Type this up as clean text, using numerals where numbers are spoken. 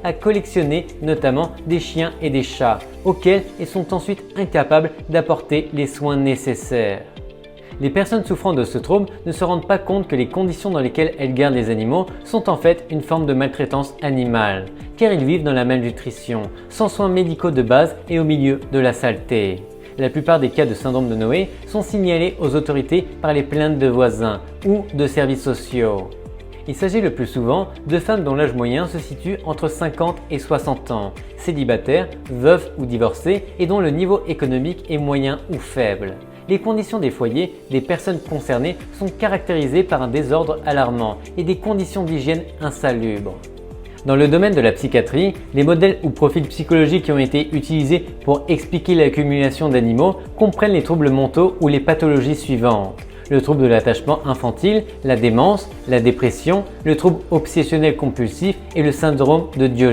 à collectionner notamment des chiens et des chats, auxquels ils sont ensuite incapables d'apporter les soins nécessaires. Les personnes souffrant de ce trouble ne se rendent pas compte que les conditions dans lesquelles elles gardent les animaux sont en fait une forme de maltraitance animale, car ils vivent dans la malnutrition, sans soins médicaux de base et au milieu de la saleté. La plupart des cas de syndrome de Noé sont signalés aux autorités par les plaintes de voisins ou de services sociaux. Il s'agit le plus souvent de femmes dont l'âge moyen se situe entre 50 et 60 ans, célibataires, veuves ou divorcées et dont le niveau économique est moyen ou faible. Les conditions des foyers des personnes concernées sont caractérisées par un désordre alarmant et des conditions d'hygiène insalubres. Dans le domaine de la psychiatrie, les modèles ou profils psychologiques qui ont été utilisés pour expliquer l'accumulation d'animaux comprennent les troubles mentaux ou les pathologies suivantes: le trouble de l'attachement infantile, la démence, la dépression, le trouble obsessionnel compulsif et le syndrome de Diogène.